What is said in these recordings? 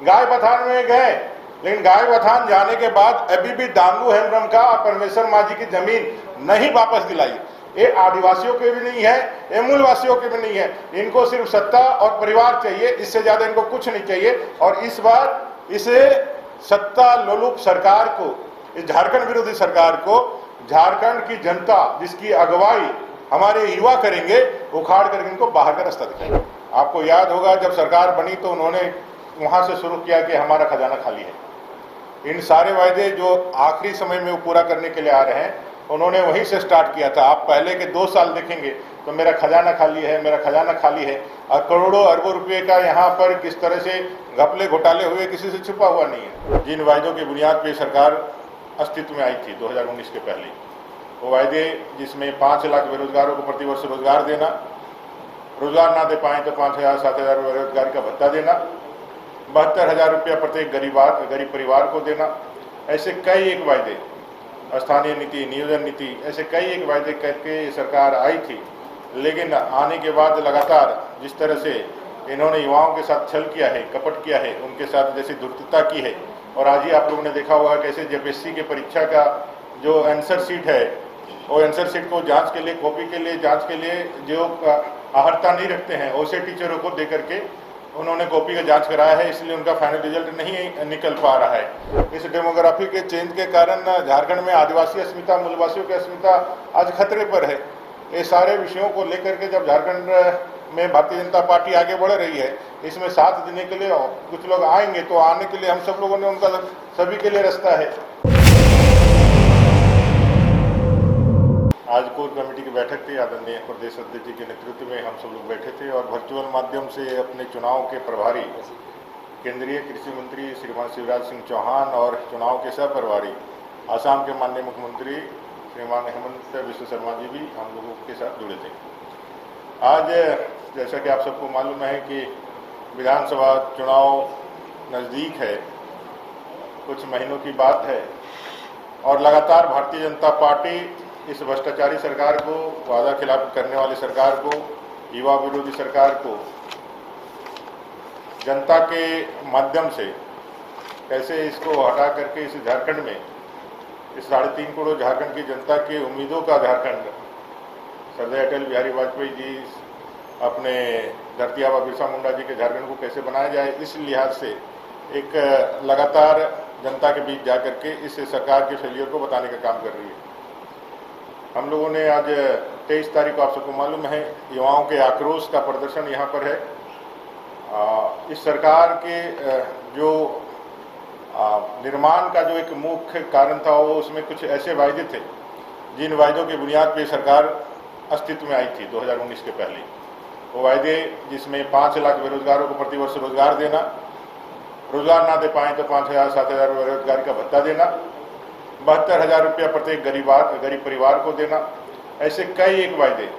गाय बथान में गए, लेकिन गाय बथान जाने के बाद अभी भी दानू हेम्ब्रम का और परमेश्वर माँ जी की जमीन नहीं वापस दिलाई। ये आदिवासियों के भी नहीं है, ये मूलवासियों के भी नहीं है। इनको सिर्फ सत्ता और परिवार चाहिए, इससे ज्यादा इनको कुछ नहीं चाहिए। और इस बार इसे सत्ता लोलुप सरकार को, इस झारखंड विरोधी सरकार को झारखंड की जनता जिसकी अगुवाई हमारे युवा करेंगे, उखाड़ करके इनको बाहर का रास्ता दिखाएंगे। आपको याद होगा जब सरकार बनी तो उन्होंने वहां से शुरू किया कि हमारा खजाना खाली है। इन सारे वायदे जो आखिरी समय में वो पूरा करने के लिए आ रहे हैं, उन्होंने वहीं से स्टार्ट किया था। आप पहले के 2 साल देखेंगे तो मेरा खजाना खाली है, मेरा खजाना खाली है, और करोड़ों अरबों रुपए का यहाँ पर किस तरह से घपले घोटाले हुए किसी से छुपा हुआ नहीं है। जिन वायदों की बुनियाद पर सरकार अस्तित्व में आई थी 2019 के पहले, वो वायदे जिसमें 5 लाख बेरोजगारों को प्रतिवर्ष रोजगार देना, रोजगार ना दे पाए तो 5,000-7,000 बेरोजगारी का भत्ता देना, 72,000 रुपया प्रत्येक गरीब परिवार को देना, ऐसे कई एक वायदे, स्थानीय नीति, नियोजन नीति, ऐसे कई एक वायदे करके सरकार आई थी। लेकिन आने के बाद लगातार जिस तरह से इन्होंने युवाओं के साथ छल किया है, कपट किया है, उनके साथ जैसी धूर्तता की है, और आज ही आप लोगों ने देखा होगा कैसे जेपीएससी की परीक्षा का जो आंसर शीट है, वो आंसर शीट को जांच के लिए, कॉपी के लिए, जांच के लिए जो आहर्ता नहीं रखते हैं, वैसे टीचरों को दे करके उन्होंने कॉपी का जांच कराया है, इसलिए उनका फाइनल रिजल्ट नहीं निकल पा रहा है। इस डेमोग्राफी के चेंज के कारण झारखंड में आदिवासी अस्मिता, मूलवासियों की अस्मिता आज खतरे पर है। ये सारे विषयों को लेकर के जब झारखंड में भारतीय जनता पार्टी आगे बढ़ रही है, इसमें साथ देने के लिए कुछ लोग आएंगे, तो आने के लिए हम सब लोगों ने उनका सभी के लिए रास्ता है। आज कोर कमेटी की बैठक थी, आदरणीय प्रदेश अध्यक्ष जी के नेतृत्व में हम सब लोग बैठे थे और वर्चुअल माध्यम से अपने चुनाव के प्रभारी केंद्रीय कृषि मंत्री श्रीमान शिवराज सिंह चौहान और चुनाव के सह प्रभारी आसाम के माननीय मुख्यमंत्री श्रीमान हेमंत बिस्वा शर्मा जी भी हम लोगों के साथ जुड़े थे। आज जैसा कि आप सबको मालूम है कि विधानसभा चुनाव नज़दीक है, कुछ महीनों की बात है, और लगातार भारतीय जनता पार्टी इस भ्रष्टाचारी सरकार को, वादा खिलाफ करने वाली सरकार को, युवा विरोधी सरकार को जनता के माध्यम से कैसे इसको हटा करके इस झारखंड में, इस 3.5 करोड़ झारखंड की जनता की उम्मीदों का झारखंड, सरदार अटल बिहारी वाजपेयी जी अपने धरती आबा बिरसा मुंडा जी के झारखंड को कैसे बनाया जाए, इस लिहाज से एक लगातार जनता के बीच जाकर के इस सरकार के फेलियर को बताने का काम कर रही है। हम लोगों ने आज 23 तारीख को, आप सबको मालूम है, युवाओं के आक्रोश का प्रदर्शन यहाँ पर है। इस सरकार के जो निर्माण का जो एक मुख्य कारण था, वो उसमें कुछ ऐसे वायदे थे जिन वायदों की बुनियाद पर सरकार अस्तित्व में आई थी 2019 के पहले। वो वायदे जिसमें 5 लाख बेरोजगारों को प्रतिवर्ष रोजगार देना, रोजगार ना दे पाए तो 5,000-7,000 बेरोजगारी का भत्ता देना, 72,000 रुपया प्रत्येक गरीब परिवार को देना, ऐसे कई एक वायदे,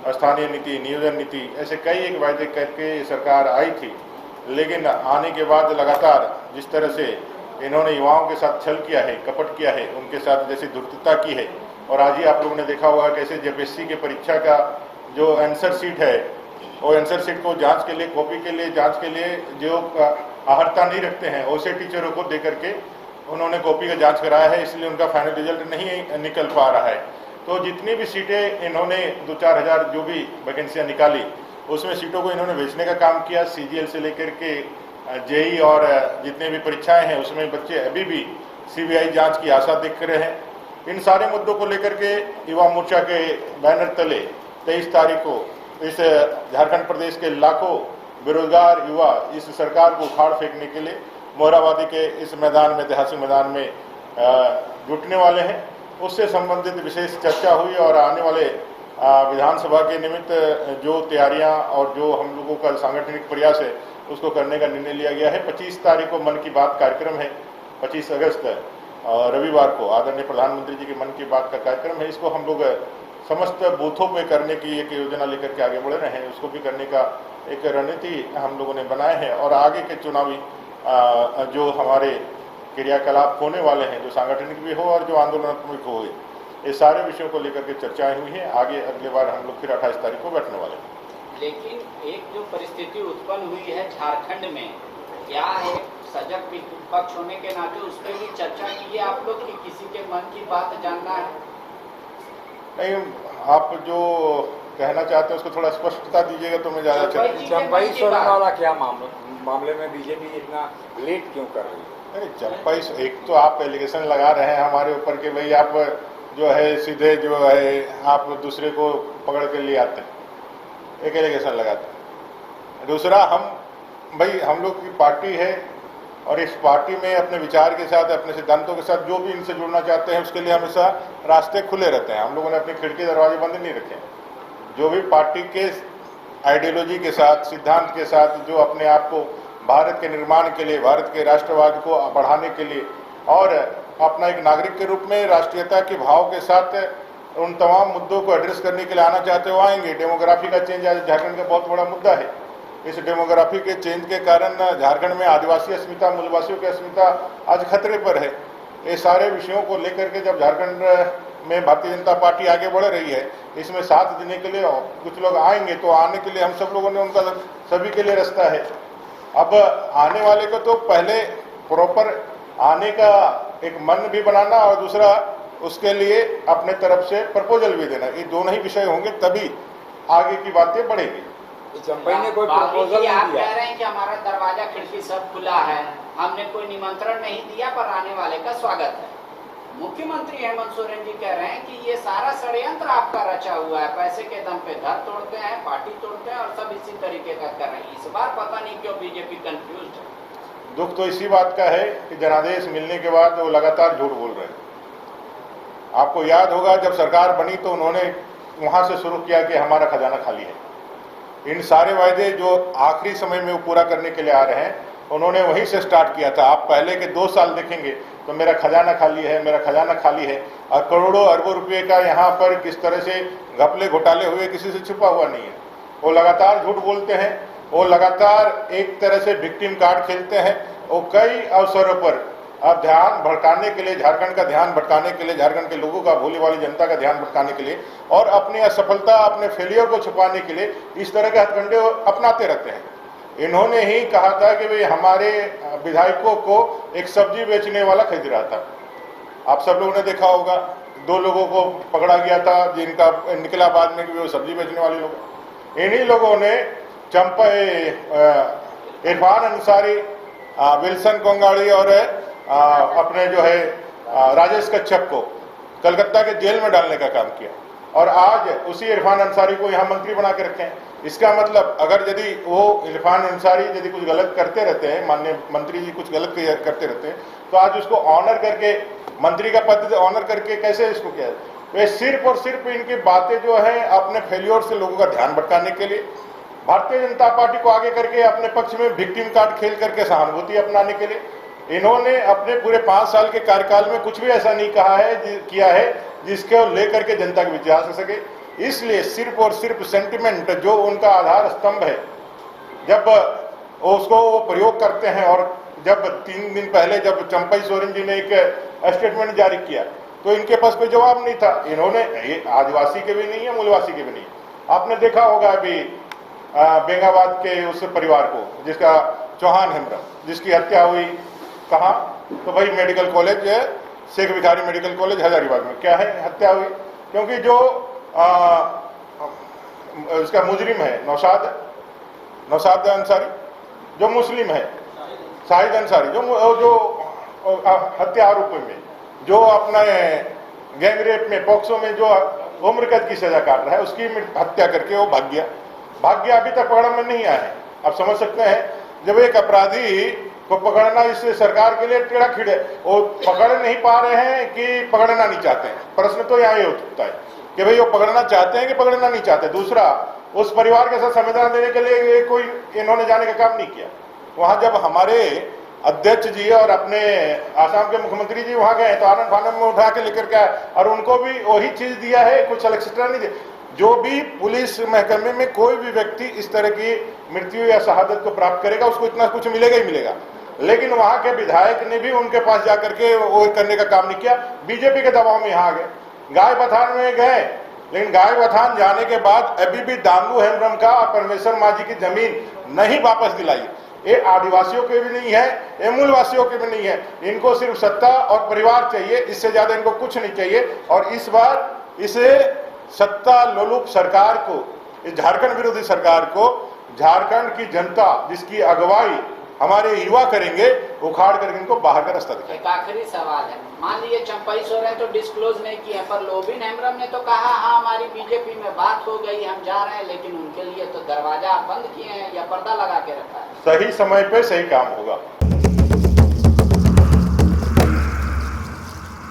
स्थानीय नीति, नियोजन नीति, ऐसे कई एक वायदे करके सरकार आई थी। लेकिन आने के बाद लगातार जिस तरह से इन्होंने युवाओं के साथ छल किया है, कपट किया है, उनके साथ जैसी धूर्तता की है, और आज ही आप लोगों ने देखा होगा कैसे जेपीएससी की परीक्षा का जो आंसर शीट है, वो आंसर शीट को जांच के लिए, कॉपी के लिए, जांच के लिए जो आहर्ता नहीं रखते हैं, वैसे टीचरों को दे करके उन्होंने कॉपी का जांच कराया है, इसलिए उनका फाइनल रिजल्ट नहीं निकल पा रहा है। तो जितनी भी सीटें इन्होंने 2-4 हज़ार जो भी वैकेंसियां निकाली, उसमें सीटों को इन्होंने बेचने का काम किया। सीजीएल से लेकर के जेई और जितने भी परीक्षाएं हैं, उसमें बच्चे अभी भी सीबीआई जांच की आशा देख रहे हैं। इन सारे मुद्दों को लेकर के युवा मोर्चा के बैनर तले 23 तारीख को इस झारखंड प्रदेश के लाखों बेरोजगार युवा इस सरकार को उखाड़ फेंकने के लिए मोरहाबादी के इस मैदान में, ऐतिहासिक मैदान में जुटने वाले हैं। उससे संबंधित विशेष चर्चा हुई और आने वाले विधानसभा के निमित्त जो तैयारियां और जो हम लोगों का सांगठनिक प्रयास है, उसको करने का निर्णय लिया गया है। 25 तारीख को मन की बात कार्यक्रम है, 25 अगस्त रविवार को आदरणीय प्रधानमंत्री जी के मन की बात का कार्यक्रम है। इसको हम लोग समस्त बूथों पे करने की एक योजना लेकर के आगे बढ़ रहे हैं। उसको भी करने का एक रणनीति हम लोगों ने बनाए हैं, और आगे के चुनावी जो हमारे क्रियाकलाप होने वाले हैं, जो सांगठनिक भी हो और जो आंदोलनात्मक हो, ये सारे विषयों को लेकर के चर्चाएं हुई हैं। आगे अगले बार हम लोग फिर 28 तारीख को बैठने वाले हैं। लेकिन एक जो परिस्थिति उत्पन्न हुई है झारखंड में, क्या है सजग विपक्ष होने के नाते उस पर भी चर्चा की है आप लोग कि किसी के मन की बात जानना है? नहीं, आप जो कहना चाहते हैं उसको थोड़ा स्पष्टता दीजिएगा तो मैं ज़्यादा चंपाई सोरेन वाला क्या मामले में बीजेपी इतना लेट क्यों कर रही है? नहीं, चंपाई, एक तो आप एलिगेशन लगा रहे हैं हमारे ऊपर कि भाई आप जो है सीधे जो है आप दूसरे को पकड़ के ले आते हैं, एक एलिगेशन लगाते हैं। दूसरा, हम लोग की पार्टी है और इस पार्टी में अपने विचार के साथ, अपने सिद्धांतों के साथ जो भी इनसे जुड़ना चाहते हैं उसके लिए हमेशा रास्ते खुले रहते हैं। हम लोगों ने अपनी खिड़की दरवाजे बंद नहीं रखे। जो भी पार्टी के आइडियोलॉजी के साथ, सिद्धांत के साथ, जो अपने आप को भारत के निर्माण के लिए, भारत के राष्ट्रवाद को बढ़ाने के लिए और अपना एक नागरिक के रूप में राष्ट्रीयता के भाव के साथ उन तमाम मुद्दों को एड्रेस करने के लिए आना चाहते हो आएंगे। डेमोग्राफी का चेंज आज झारखंड का बहुत बड़ा मुद्दा है। इस डेमोग्राफी के चेंज के कारण झारखंड में आदिवासी अस्मिता, मूलवासियों की अस्मिता आज खतरे पर है। ये सारे विषयों को लेकर के जब झारखंड में भारतीय जनता पार्टी आगे बढ़ रही है, इसमें साथ देने के लिए कुछ लोग आएंगे, तो आने के लिए हम सब लोगों ने उनका सभी के लिए रास्ता है। अब आने वाले को तो पहले प्रॉपर आने का एक मन भी बनाना और दूसरा उसके लिए अपने तरफ से प्रपोजल भी देना, ये दोनों ही विषय होंगे तभी आगे की बातें बढ़ेगी। चंपाई ने कोई प्रपोजल नहीं आप दिया। कह रहे हैं कि हमारा दरवाजा खिड़की सब खुला है, हमने कोई निमंत्रण नहीं दिया पर आने वाले का स्वागत है। मुख्यमंत्री हेमंत सोरेन जी कह रहे हैं कि ये सारा षड्यंत्र आपका रचा हुआ है, पैसे के दम पे घर तोड़ते हैं, पार्टी तोड़ते हैं और सब इसी तरीके का कर रहे हैं। इस बार पता नहीं क्यों बीजेपी कंफ्यूज है। दुख तो इसी बात का है कि जनादेश मिलने के बाद वो लगातार झूठ बोल रहे हैं। आपको याद होगा जब सरकार बनी तो उन्होंने वहां से शुरू किया कि हमारा खजाना खाली है। इन सारे वायदे जो आखिरी समय में वो पूरा करने के लिए आ रहे हैं, उन्होंने वहीं से स्टार्ट किया था। आप पहले के 2 साल देखेंगे तो मेरा खजाना खाली है, मेरा खजाना खाली है, और करोड़ों अरबों रुपए का यहाँ पर किस तरह से घपले घोटाले हुए किसी से छुपा हुआ नहीं है। वो लगातार झूठ बोलते हैं, वो लगातार एक तरह से विक्टिम कार्ड खेलते हैं। वो कई अवसरों पर अब ध्यान भटकाने के लिए, झारखंड का ध्यान भटकाने के लिए, झारखंड के लोगों का, भोली वाली जनता का ध्यान भटकाने के लिए और अपनी असफलता, अपने फेलियर को छुपाने के लिए इस तरह के हथकंडे अपनाते रहते हैं। इन्होंने ही कहा था कि भाई हमारे विधायकों को एक सब्जी बेचने वाला खरीद रहा था। आप सब लोगों ने देखा होगा, 2 लोगों को पकड़ा गया था जिनका निकला बाद में कि वो सब्जी बेचने वाले लोग। इन्हीं लोगों ने इरफान अंसारी, विल्सन कोंगाड़ी और अपने जो है राजेश कच्छप को कलकत्ता के जेल में डालने का काम किया और आज उसी इरफान अंसारी को यहाँ मंत्री बना के रखे हैं। इसका मतलब अगर यदि वो इरफान अंसारी यदि कुछ गलत करते रहते हैं, माननीय मंत्री जी कुछ गलत करते रहते हैं, तो आज उसको ऑनर करके, मंत्री का पद ऑनर करके कैसे इसको किया? वे सिर्फ और सिर्फ इनकी बातें जो है अपने फेल्योर से लोगों का ध्यान भटकाने के लिए, भारतीय जनता पार्टी को आगे करके अपने पक्ष में विक्टिम कार्ड खेल करके सहानुभूति अपनाने के लिए। इन्होंने अपने पूरे 5 साल के कार्यकाल में कुछ भी ऐसा नहीं कहा है, किया है जिसको लेकर के जनता के विश्वास हो सके। इसलिए सिर्फ और सिर्फ सेंटिमेंट जो उनका आधार स्तंभ है, जब उसको वो प्रयोग करते हैं। और जब 3 दिन पहले जब चंपाई सोरेन जी ने एक स्टेटमेंट जारी किया तो इनके पास कोई जवाब नहीं था। इन्होंने, आदिवासी के भी नहीं है, मूलवासी के भी नहीं है। आपने देखा होगा अभी बेंगाबाद के उस परिवार को जिसका चौहान हेम्ब्रम, जिसकी हत्या हुई कहाँ? तो भाई medical college, Sheikh Bhikhari medical college Hazaribagh में। क्या है? हत्या हुई क्योंकि जो इसका मुजरिम है नौशाद अंसारी, जो मुस्लिम है, शाहिद अंसारी, जो हत्या आरोपी में जो अपने गैंग रेप में, पॉक्सो में जो उम्र कैद की सजा काट रहा है, उसकी हत्या करके वो भाग गया। अभी तक पकड़ में नहीं आया है। आप समझ सकते हैं, जब एक अपराधी को पकड़ना इस सरकार के लिए टेढ़ा खीड़ है। वो पकड़ नहीं पा रहे हैं कि पकड़ना नहीं चाहते हैं। प्रश्न तो यहाँ ही उठता है कि भाई वो पकड़ना चाहते हैं कि पकड़ना नहीं चाहते। दूसरा, उस परिवार के साथ संविधान देने के लिए कोई इन्होंने जाने का काम नहीं किया। वहां जब हमारे अध्यक्ष जी और अपने आसाम के मुख्यमंत्री जी वहां गए तो आनंद फानंद में उठा के लेकर के आए और उनको भी वही चीज दिया है, कुछ एक्स्ट्रा नहीं दिया। जो भी पुलिस महकमे में कोई भी व्यक्ति इस तरह की मृत्यु या शहादत को प्राप्त करेगा उसको इतना कुछ मिलेगा ही मिलेगा। लेकिन वहां के विधायक ने भी उनके पास जाकर के वो करने का काम नहीं किया। बीजेपी के दबाव में यहाँ आ गए, गाय बथान में गए, लेकिन गाय बथान जाने के बाद अभी भी दामू हेम्ब्रम का और परमेश्वर मांझी की जमीन नहीं वापस दिलाई। ये आदिवासियों के भी नहीं है, ये मूलवासियों के भी नहीं है। इनको सिर्फ सत्ता और परिवार चाहिए, इससे ज्यादा इनको कुछ नहीं चाहिए। और इस बार इसे सत्ता लोलुप सरकार को, इस झारखंड विरोधी सरकार को झारखंड की जनता जिसकी अगुवाई हमारे युवा करेंगे, उखाड़ करके इनको बाहर का रास्ता दिखाएंगे। एक आखिरी सवाल है, मान लीजिए चंपई सोरेन तो डिस्क्लोज नहीं किए, पर लोबिन हेम्ब्रम ने तो कहा हाँ हमारी बीजेपी में बात हो गई, हम जा रहे हैं, लेकिन उनके लिए तो दरवाजा बंद किए हैं या पर्दा लगा के रखा है। सही समय पे सही काम होगा।